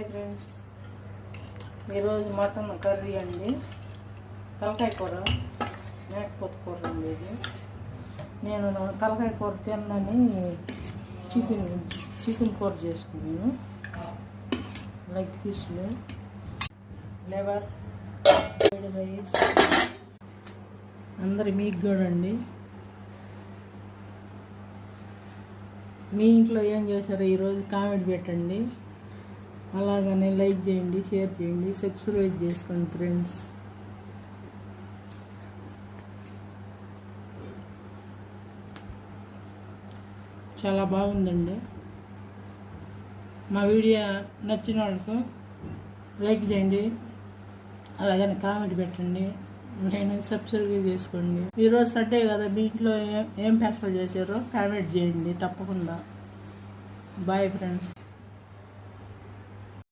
Friends, ఈరోజు mutton curry అండి. తలకాయ కూర, మేకపోతు కూర అండి ఇది. నేను తలకాయ కూర తిన్నని చికెన్ కూర చేసుకున్నాను. లెగ్ పీస్లు, లివర్, ఫ్రైడ్ రైస్. అందరు మీకు కూడా అండి. మీ ఇంట్లో ఏం చేశారో ఈరోజు కామెంట్ పెట్టండి. అలాగనే లైక్ చేయండి, షేర్ చేయండి, సబ్స్క్రైబ్ చేసుకోండి ఫ్రెండ్స్. చాలా బాగుందండి. మా వీడియో నచ్చిన వాళ్ళకు లైక్ చేయండి, అలాగని కామెంట్ పెట్టండి, నేను సబ్స్క్రైబ్ చేసుకోండి. ఈరోజు సండే కదా, మీ ఇంట్లో ఏం స్పెషల్ చేశారో కామెంట్ చేయండి తప్పకుండా. Bye friends.